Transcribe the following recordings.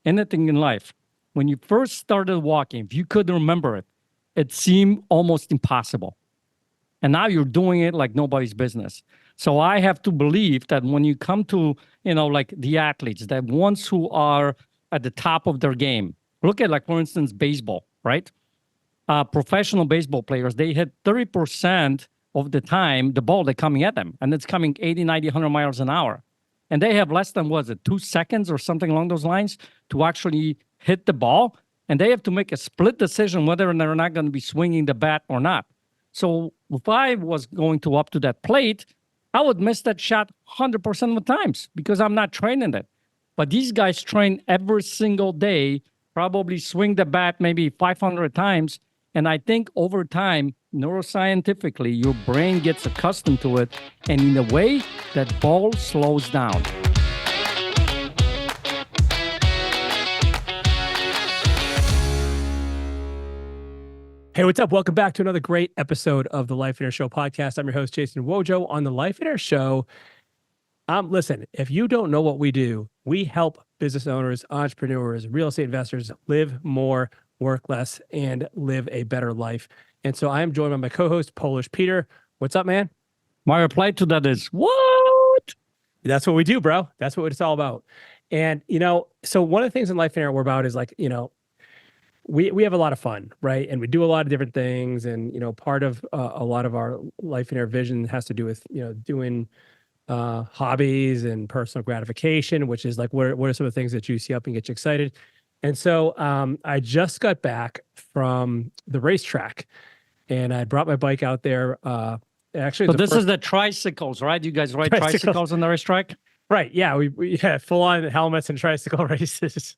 anything in life, when you first started walking, if you could remember it, it seemed almost impossible. And now you're doing it like nobody's business. So I have to believe that when you come to, like the athletes, that ones who are at the top of their game, look at like, for instance, baseball, right? Professional baseball players, they hit 30% of the time the ball that's coming at them, and it's coming 80, 90, 100 miles an hour. And they have less than, 2 seconds or something along those lines to actually hit the ball. And they have to make a split decision whether they're not going to be swinging the bat or not. So if I was going to up to that plate, I would miss that shot 100% of the times because I'm not training it. But these guys train every single day, probably swing the bat maybe 500 times. And I think over time, neuroscientifically, your brain gets accustomed to it. And in a way, that ball slows down. Hey, what's up? Welcome back to another great episode of the Life and Air Show podcast. I'm your host, Jason Wojo. On the Life and Air Show, listen, if you don't know what we do, we help business owners, entrepreneurs, real estate investors live more, work less, and live a better life. And so I am joined by my co-host, Polish Peter. What's up, man? My reply to that is, what? That's what we do, bro. That's what it's all about. And, so one of the things in Life and Air we're about is like, we have a lot of fun, right? And we do a lot of different things. And, part of a lot of our Life and Air vision has to do with, doing hobbies and personal gratification, which is like, what are some of the things that juice you up and get you excited? And so I just got back from the racetrack and I brought my bike out there. Actually, so this is the tricycles, right? You guys ride tricycles on the racetrack? Right. Yeah. We had full on helmets and tricycle races.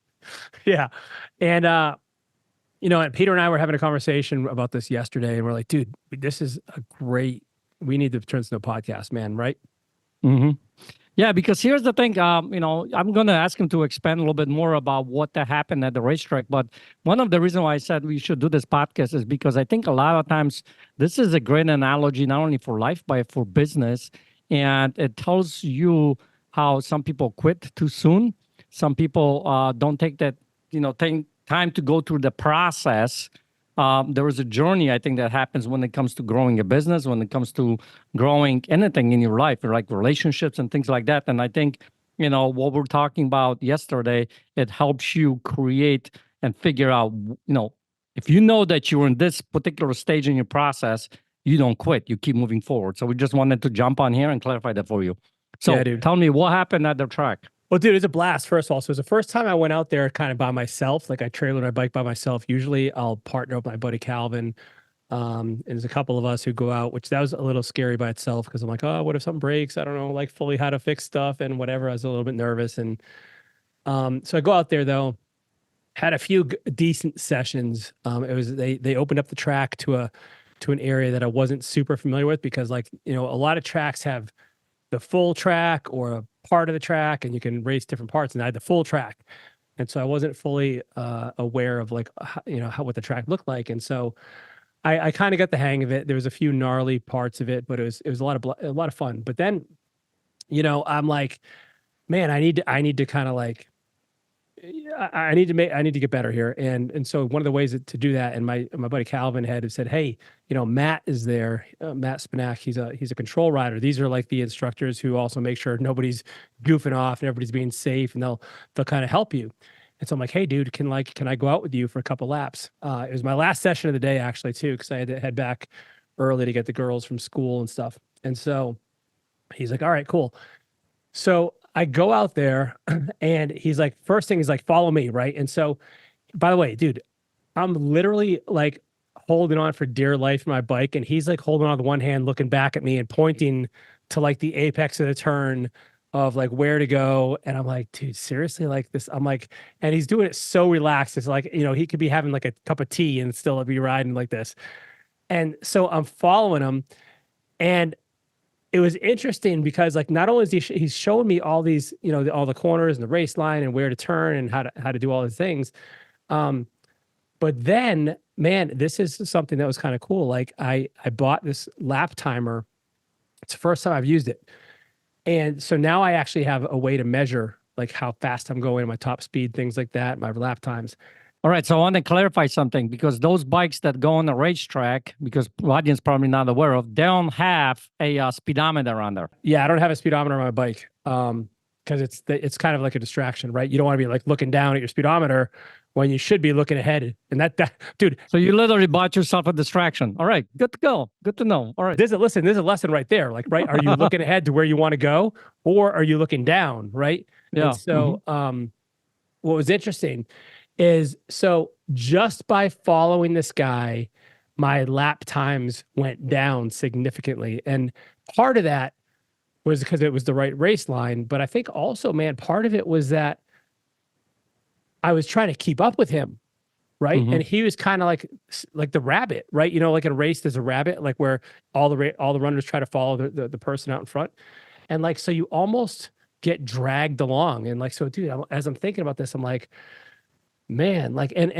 Yeah. And, and Peter and I were having a conversation about this yesterday and we're like, dude, this is we need to turn this into a podcast, man. Right. Mm-hmm. Yeah, because here's the thing, I'm going to ask him to expand a little bit more about what happened at the racetrack. But one of the reasons why I said we should do this podcast is because I think a lot of times this is a great analogy, not only for life, but for business. And it tells you how some people quit too soon. Some people don't take that, take time to go through the process. There is a journey, I think, that happens when it comes to growing a business, when it comes to growing anything in your life, like relationships and things like that. And I think, what we're talking about yesterday, it helps you create and figure out, if you know that you're in this particular stage in your process, you don't quit, you keep moving forward. So we just wanted to jump on here and clarify that for you. So yeah, tell me what happened at the track. Well, dude, it's a blast, first of all. So it was the first time I went out there kind of by myself. Like I trailered my bike by myself. Usually I'll partner with my buddy Calvin. And there's a couple of us who go out, which that was a little scary by itself because I'm like, oh, what if something breaks? I don't know, like fully how to fix stuff and whatever. I was a little bit nervous. And so I go out there though, had a few decent sessions. They opened up the track to an area that I wasn't super familiar with because a lot of tracks have the full track or a part of the track and you can race different parts, and I had the full track. And so I wasn't fully aware of what the track looked like. And so I kind of got the hang of it. There was a few gnarly parts of it, but it was a lot of fun. But then, I'm like, man, I need to kind of like, I need to get better here. And so one of the ways to do that, and my buddy Calvin had said, hey, Matt is there, Matt Spanak, he's a control rider. These are like the instructors who also make sure nobody's goofing off and everybody's being safe, and they'll kind of help you. And so I'm like, hey dude, can I go out with you for a couple laps? It was my last session of the day actually too, because I had to head back early to get the girls from school and stuff. And so he's like, all right, cool. So I go out there and he's like, first thing is like, follow me. Right. And so, by the way, dude, I'm literally like holding on for dear life in my bike. And he's like holding on with one hand, looking back at me and pointing to like the apex of the turn of like where to go. And I'm like, dude, seriously, like this, I'm like, and he's doing it so relaxed. It's like, he could be having like a cup of tea and still be riding like this. And so I'm following him, and it was interesting because like not only is he's showing me all these, all the corners and the race line and where to turn and how to do all the things. But then, man, this is something that was kind of cool. Like I bought this lap timer. It's the first time I've used it. And so now I actually have a way to measure like how fast I'm going, my top speed, things like that, my lap times. All right, so I want to clarify something because those bikes that go on the racetrack, because the audience probably not aware of, they don't have a speedometer on there. Yeah, I don't have a speedometer on my bike because it's kind of like a distraction, right? You don't want to be like looking down at your speedometer when you should be looking ahead. And that dude. So you literally bought yourself a distraction. All right, good to go. Good to know. All right. There's a lesson right there. Like, right, are you looking ahead to where you want to go, or are you looking down, right? Yeah. And so what was interesting is, so just by following this guy, my lap times went down significantly. And part of that was because it was the right race line. But I think also, man, part of it was that I was trying to keep up with him, right? And he was kind of like the rabbit, right? You know, like in a race, there's a rabbit, like where all the runners try to follow the person out in front. And like, so you almost get dragged along. And like, so dude, as I'm thinking about this, I'm like, man, like, and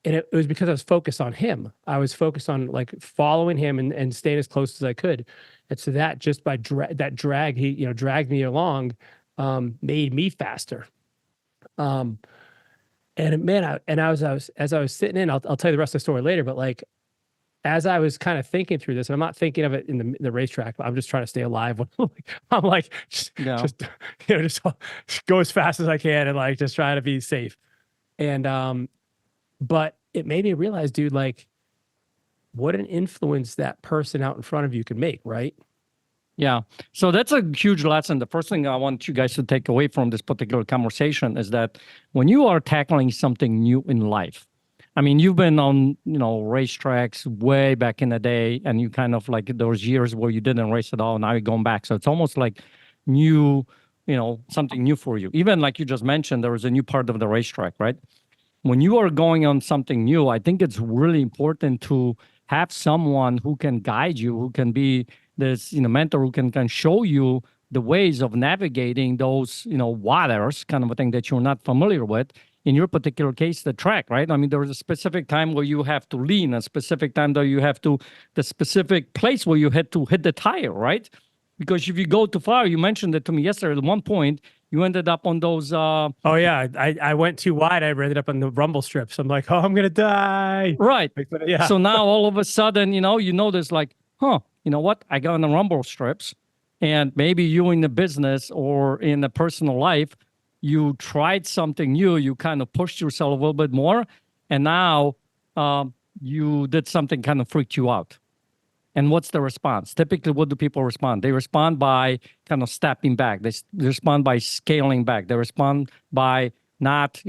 it was because I was focused on him. I was focused on like following him and staying as close as I could. And so that just by that drag, he, you know, dragged me along, made me faster. And man, as I was sitting in, I'll tell you the rest of the story later, but like, as I was kind of thinking through this, and I'm not thinking of it in the racetrack, but I'm just trying to stay alive. I'm like, just you know, just go as fast as I can and like just try to be safe. And but it made me realize, dude, like what an influence that person out in front of you can make, right? Yeah. So that's a huge lesson. The first thing I want you guys to take away from this particular conversation is that when you are tackling something new in life, I mean, you've been on, you know, racetracks way back in the day, and you kind of like those years where you didn't race at all. Now you're going back. So it's almost like new, you know, something new for you. Even like you just mentioned, there was a new part of the racetrack, right? When you are going on something new, I think it's really important to have someone who can guide you, who can be this, you know, mentor who can show you the ways of navigating those, you know, waters, kind of a thing that you're not familiar with. In your particular case, the track, right? I mean, there is a specific time where you have to lean, a specific time that you have to, the specific place where you had to hit the tire, right? Because if you go too far, you mentioned it to me yesterday, at one point, you ended up on those. Oh yeah, I went too wide. I ended up on the rumble strips. I'm like, oh, I'm gonna die. Right. Yeah. So now all of a sudden, you notice like, huh, you know what? I got on the rumble strips, and maybe you in the business or in the personal life, you tried something new. You kind of pushed yourself a little bit more, and now you did something kind of freaked you out. And what's the response? Typically, what do people respond? They respond by kind of stepping back. They respond by scaling back. They respond by not,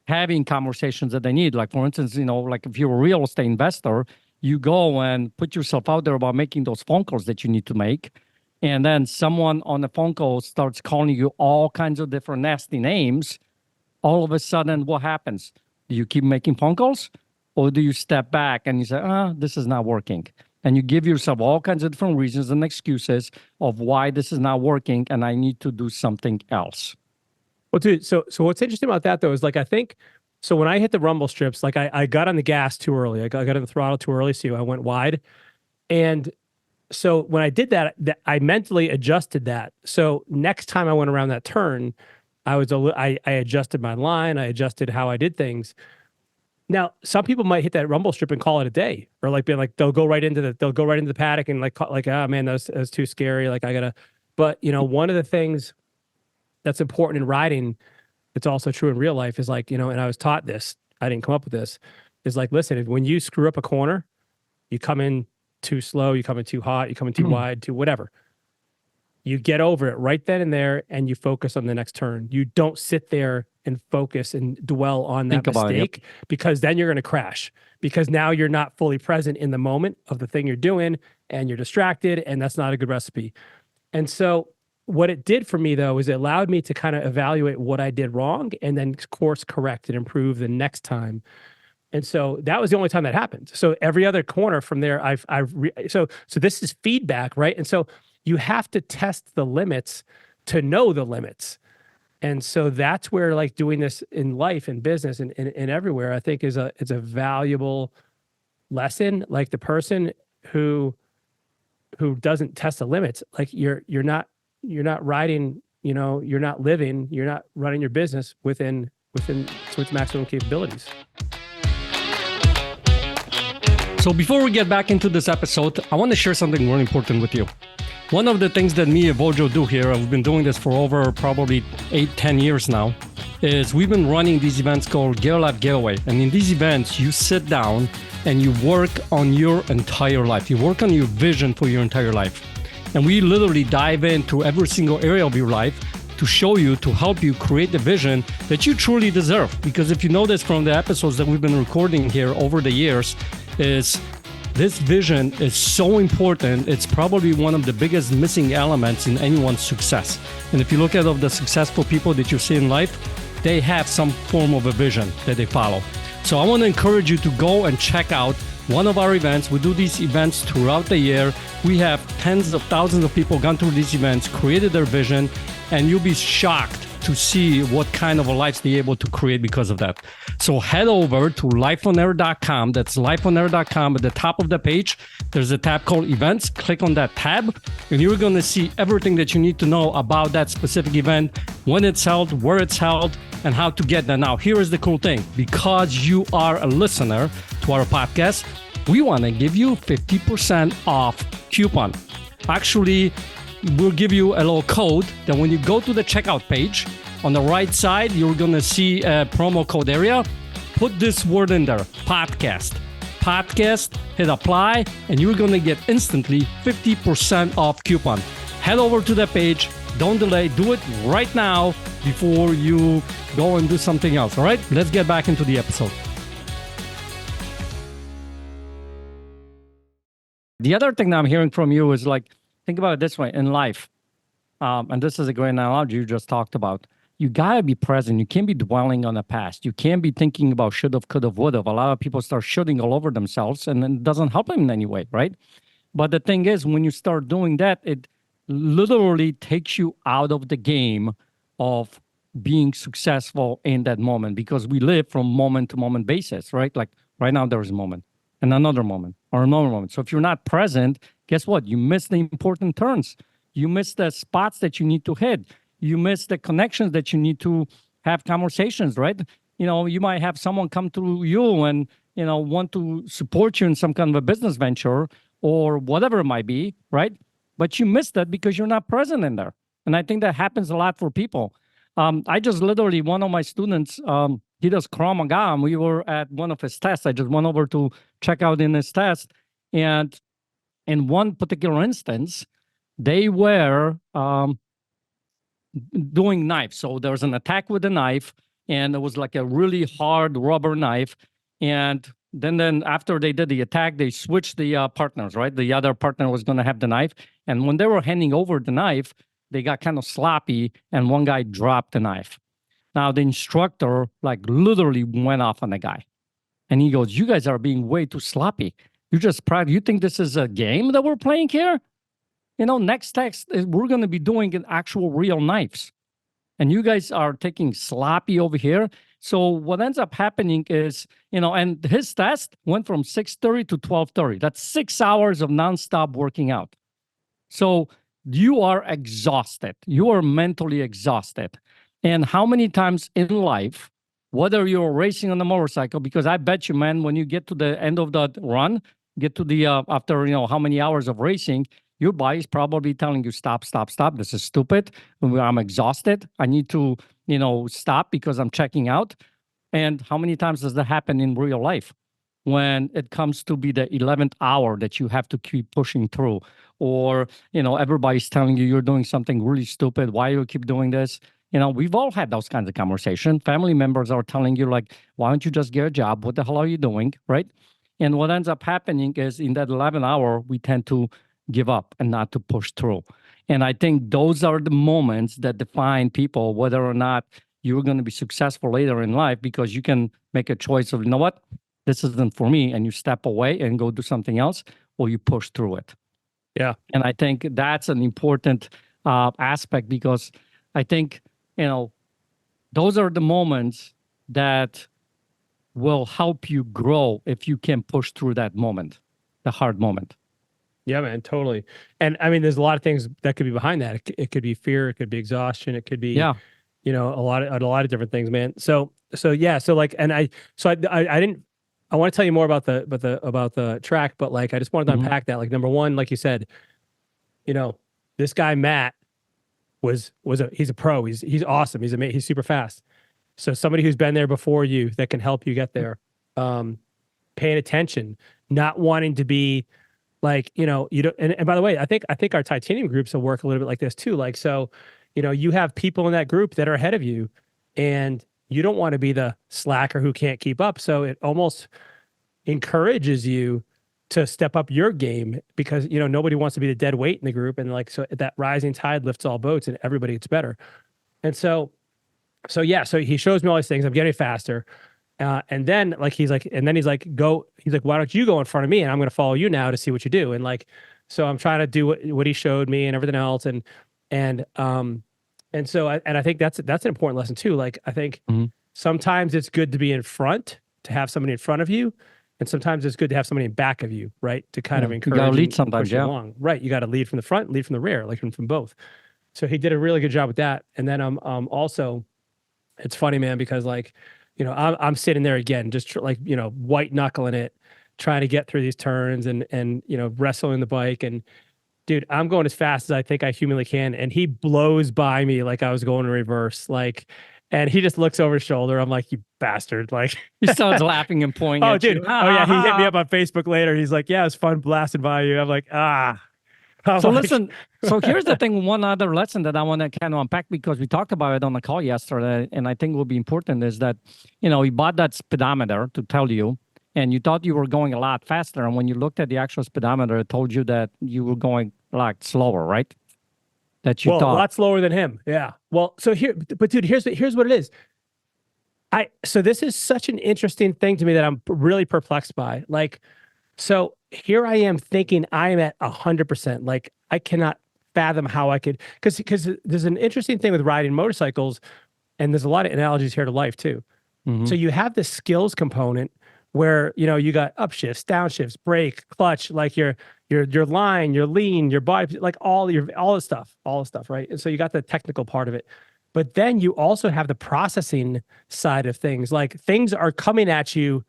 having conversations that they need. Like, for instance, like if you're a real estate investor, you go and put yourself out there about making those phone calls that you need to make. And then someone on the phone call starts calling you all kinds of different nasty names. All of a sudden, what happens? Do you keep making phone calls? Or do you step back and you say, this is not working? And you give yourself all kinds of different reasons and excuses of why this is not working and I need to do something else. Well, dude, so what's interesting about that though is like, I think, so when I hit the rumble strips, like I got on the gas too early. I got on the throttle too early. So I went wide. And so when I did that, I mentally adjusted that. So next time I went around that turn, I adjusted my line. I adjusted how I did things. Now, some people might hit that rumble strip and call it a day, or like being like, they'll go right into the paddock and like, oh man, that was too scary. Like I gotta, but one of the things that's important in riding, it's also true in real life is like, and I was taught this, I didn't come up with this, is like, listen, when you screw up a corner, you come in too slow, you come in too hot, you come in too wide, too whatever. You get over it right then and there, and you focus on the next turn. You don't sit there and focus and dwell on that mistake, because then you're going to crash, because now you're not fully present in the moment of the thing you're doing and you're distracted, and that's not a good recipe. And so what it did for me though, is it allowed me to kind of evaluate what I did wrong and then course correct and improve the next time. And so that was the only time that happened. So every other corner from there, so this is feedback, right? And so you have to test the limits to know the limits. And so that's where like doing this in life and business and everywhere, I think it's a valuable lesson. Like the person who doesn't test the limits, like you're not riding you're not living, you're not running your business within to its maximum capabilities. So before we get back into this episode, I want to share something really important with you. One of the things that me and Wojo do here, and we've been doing this for over probably 8-10 years now, is we've been running these events called Get a Life Getaway. And in these events, you sit down and you work on your entire life. You work on your vision for your entire life. And we literally dive into every single area of your life to show you, to help you create the vision that you truly deserve. Because if you notice from the episodes that we've been recording here over the years, is this vision is so important. It's probably one of the biggest missing elements in anyone's success. And if you look at the successful people that you see in life, they have some form of a vision that they follow. So I want to encourage you to go and check out one of our events. We do these events throughout the year. We have tens of thousands of people gone through these events, created their vision, and you'll be shocked to see what kind of a life they're able to create because of that. So head over to lifeonair.com. That's lifeonair.com. At the top of the page, there's a tab called Events. Click on that tab, and you're going to see everything that you need to know about that specific event, when it's held, where it's held, and how to get there. Now, here is the cool thing. Because you are a listener to our podcast, we want to give you 50% off coupon. Actually, we'll give you a little code that when you go to the checkout page, on the right side, you're going to see a promo code area. Put this word in there, podcast. Podcast, hit apply, and you're going to get instantly 50% off coupon. Head over to the page. Don't delay. Do it right now before you go and do something else. All right, let's get back into the episode. The other thing that I'm hearing from you is like, think about it this way in life. And this is a great analogy you just talked about. You got to be present. You can't be dwelling on the past. You can't be thinking about should have, could have, would have. A lot of people start shooting all over themselves, and it doesn't help them in any way, right? But the thing is, when you start doing that, it literally takes you out of the game of being successful in that moment, because we live from moment to moment basis, right? Like right now, there's a moment and another moment or another moment. So if you're not present, guess what? You miss the important turns. You miss the spots that you need to hit. You miss the connections that you need to have conversations, right? You might have someone come to you and, want to support you in some kind of a business venture or whatever it might be, right? But you miss that because you're not present in there. And I think that happens a lot for people. I just literally, one of my students, he does Krav Maga, and we were at one of his tests. I just went over to check out in his test. And in one particular instance, they were doing knives. So there was an attack with a knife, and it was like a really hard rubber knife. And then after they did the attack, they switched the partners, right? The other partner was going to have the knife. And when they were handing over the knife, they got kind of sloppy, and one guy dropped the knife. Now, the instructor literally went off on the guy. And he goes, "You guys are being way too sloppy. You think this is a game that we're playing here? Next text, we're going to be doing an actual real knives. And you guys are taking sloppy over here." So what ends up happening is, and his test went from 6:30 to 12:30. That's 6 hours of nonstop working out. So you are exhausted. You are mentally exhausted. And how many times in life, whether you're racing on a motorcycle, because I bet you, man, when you get to the end of the run, get to the, after, how many hours of racing, your body's probably telling you, stop, stop, stop. This is stupid. I'm exhausted. I need to, stop because I'm checking out. And how many times does that happen in real life? When it comes to be the 11th hour that you have to keep pushing through, or, everybody's telling you you're doing something really stupid. Why do you keep doing this? We've all had those kinds of conversations. Family members are telling you why don't you just get a job? What the hell are you doing? Right? And what ends up happening is in that 11th hour, we tend to give up and not to push through. And I think those are the moments that define people, whether or not you're going to be successful later in life, because you can make a choice of, what? This isn't for me. And you step away and go do something else, or you push through it. Yeah. And I think that's an important aspect, because I think, those are the moments that will help you grow if you can push through that moment, the hard moment. Yeah, man, totally. And I mean, there's a lot of things that could be behind that. It could be fear, it could be exhaustion, it could be, Yeah. a lot of different things, man. So yeah, so like, and I didn't, I want to tell you more about about the track, but like, I just wanted to Mhm. unpack that. Like, number one, like you said, you know, this guy Matt he's a pro. He's awesome. He's super fast. So somebody who's been there before you that can help you get there. Um, Paying attention, not wanting to be like, you don't, and by the way, I think our titanium groups will work a little bit like this too. Like, so, you have people in that group that are ahead of you and you don't want to be the slacker who can't keep up. So it almost encourages you to step up your game because, nobody wants to be the dead weight in the group. And like, so that rising tide lifts all boats and everybody gets better. And so yeah, so he shows me all these things. I'm getting faster. And then he's like, why don't you go in front of me and I'm going to follow you now to see what you do. And like, so I'm trying to do what he showed me and everything else. And, so I think that's an important lesson too. Like, I think Mhm. sometimes it's good to be in front, to have somebody in front of you. And sometimes it's good to have somebody in back of you, right? To kind Yeah. of You gotta encourage lead and sometimes. push you Yeah. along. Right. You got to lead from the front, lead from the rear, like from both. So he did a really good job with that. And then also it's funny, man, because like, I'm sitting there again, just white knuckling it, trying to get through these turns and wrestling the bike. And dude, I'm going as fast as I think I humanly can. And he blows by me like I was going in reverse. Like, and he just looks over his shoulder. I'm like, you bastard. Like, He starts laughing and pointing oh, at dude. you. Ha Oh, yeah. ha He hit me ha. up on Facebook later. He's like, yeah, it was fun blasting by you. I'm like, ah. I'm So like, listen, so here's the thing, one other lesson that I want to kind of unpack because we talked about it on the call yesterday, and I think will be important is that, you bought that speedometer to tell you, and you thought you were going a lot faster. And when you looked at the actual speedometer, it told you that you were going like slower, right? That you well, a thought. lot slower than him. Yeah. Well, so but dude, here's what it is. So this is such an interesting thing to me that I'm really perplexed by. Like, so here I am thinking I am at 100%. Like, I cannot fathom how I could, because there's an interesting thing with riding motorcycles, and there's a lot of analogies here to life too. So Mhm. you have the skills component where you got upshifts, downshifts, brake, clutch, like your line, your lean, your body, like all the stuff, right? And so you got the technical part of it. But then you also have the processing side of things. Like, things are coming at you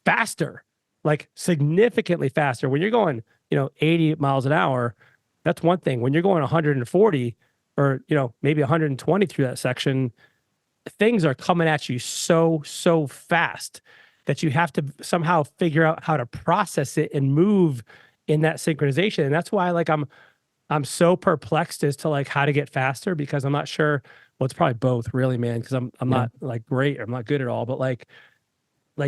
faster, like significantly faster. When you're going, 80 miles an hour, that's one thing. When you're going 140 or, maybe 120 through that section, things are coming at you so fast that you have to somehow figure out how to process it and move in that synchronization. And that's why, like, I'm so perplexed as to like how to get faster, because I'm not sure. Well, it's probably both, really, man, because I'm Yeah. not like great, or I'm not good at all, but like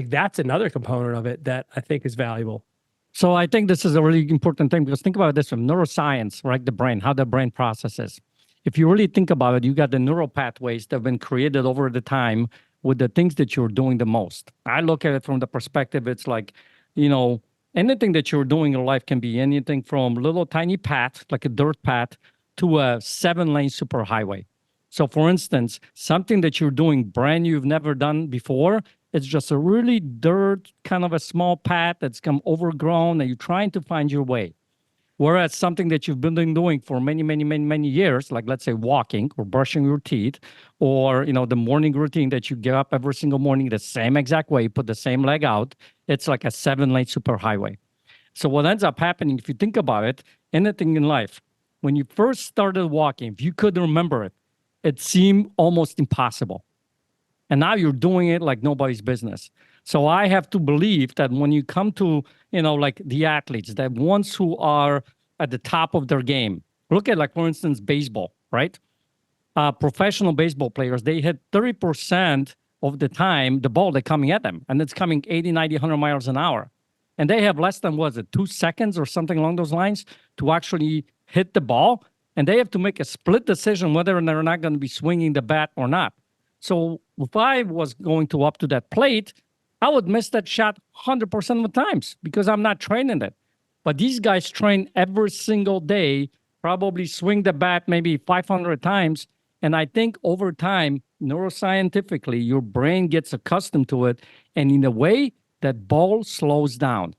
that's another component of it that I think is valuable. So I think this is a really important thing because think about this from neuroscience, right? The brain, how the brain processes. If you really think about it, you got the neural pathways that have been created over the time with the things that you're doing the most. I look at it from the perspective, it's like, you know, anything that you're doing in life can be anything from little tiny path, like a dirt path, to a 7-lane superhighway. So for instance, something that you're doing brand new, you've never done before, it's just a really dirt, kind of a small path that's come overgrown and you're trying to find your way. Whereas something that you've been doing for many years, like let's say walking or brushing your teeth, or the morning routine that you get up every single morning the same exact way, put the same leg out, it's like a 7-lane superhighway. So what ends up happening, if you think about it, anything in life, when you first started walking, if you could remember it, it seemed almost impossible. And now you're doing it like nobody's business. So I have to believe that when you come to, like the athletes, that ones who are at the top of their game, look at like, for instance, baseball, right? Professional baseball players, they hit 30% of the time, the ball that's coming at them, and it's coming 80, 90, 100 miles an hour. And they have less than, was it, 2 seconds or something along those lines to actually hit the ball. And they have to make a split decision whether they're not going to be swinging the bat or not. So if I was going to up to that plate, I would miss that shot 100% of the times because I'm not training it. But these guys train every single day, probably swing the bat maybe 500 times. And I think over time, neuroscientifically, your brain gets accustomed to it. And in a way, that ball slows down.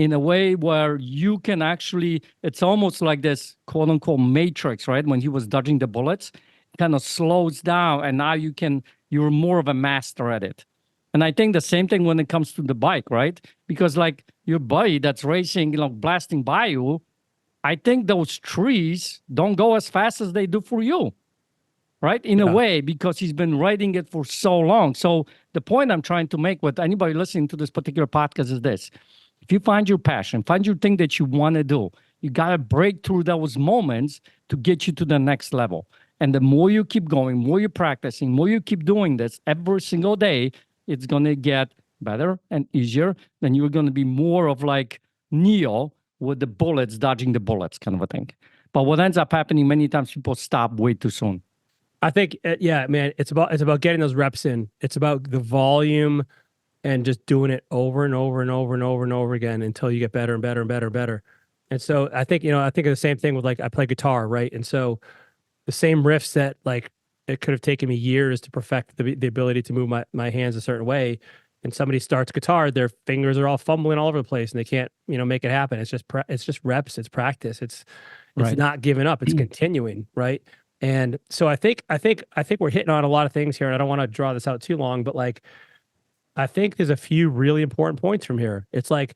in a way where you can actually, it's almost like this quote unquote matrix, right? When he was dodging the bullets, kind of slows down and now you're more of a master at it. And I think the same thing when it comes to the bike, right? Because like your buddy that's racing, blasting by you, I think those trees don't go as fast as they do for you, right? In a way, because he's been riding it for so long. So the point I'm trying to make with anybody listening to this particular podcast is this. If you find your passion, find your thing that you want to do, you got to break through those moments to get you to the next level. And the more you keep going, more you're practicing, more you keep doing this every single day, it's going to get better and easier. Then you're going to be more of like Neo with the bullets, dodging the bullets kind of a thing. But what ends up happening many times, people stop way too soon. I think, yeah, man, it's about getting those reps in. It's about the volume and just doing it over and over and over and over and over again until you get better and better and better and better. And so I think, I think of the same thing with like, I play guitar, right? And so the same riffs that like, it could have taken me years to perfect the ability to move my hands a certain way. And somebody starts guitar, their fingers are all fumbling all over the place and they can't, make it happen. It's just reps, it's practice. It's not giving up, it's continuing, right? And so I think we're hitting on a lot of things here, and I don't want to draw this out too long, but like, I think there's a few really important points from here. It's like,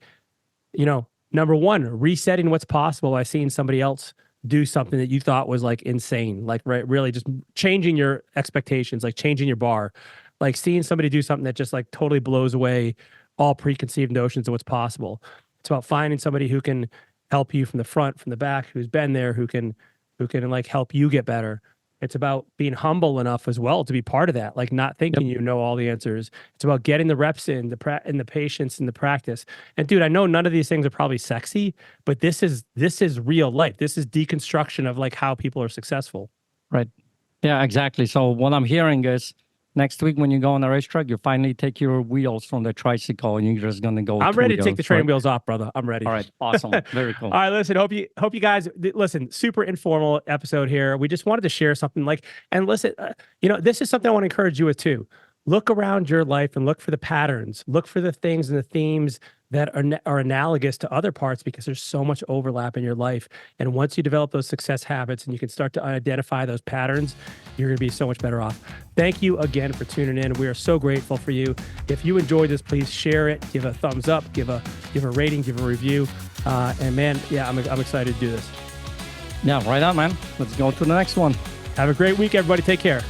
number one, resetting what's possible by seeing somebody else do something that you thought was like insane, like, right, really just changing your expectations, like changing your bar, like seeing somebody do something that just like totally blows away all preconceived notions of what's possible. It's about finding somebody who can help you from the front, from the back, who's been there, who can like help you get better. It's about being humble enough as well to be part of that, like not thinking you know all the answers. It's about getting the reps in, the patience and the practice. And dude, I know none of these things are probably sexy, but this is real life. This is deconstruction of like how people are successful. Right. Yeah, exactly. So what I'm hearing is next week when you go on a racetrack, you finally take your wheels from the tricycle and you're just going to go. I'm ready to take the training wheels off, brother. I'm ready. All right. Awesome. Very cool. All right. Listen, hope you guys listen, super informal episode here. We just wanted to share something and listen, this is something I want to encourage you with too. Look around your life and look for the patterns, look for the things and the themes that are analogous to other parts, because there's so much overlap in your life. And once you develop those success habits and you can start to identify those patterns, you're going to be so much better off. Thank you again for tuning in. We are so grateful for you. If you enjoyed this, please share it, give a thumbs up, give a rating, give a review. And man, yeah, I'm excited to do this. Yeah, right on, man. Let's go to the next one. Have a great week, everybody. Take care.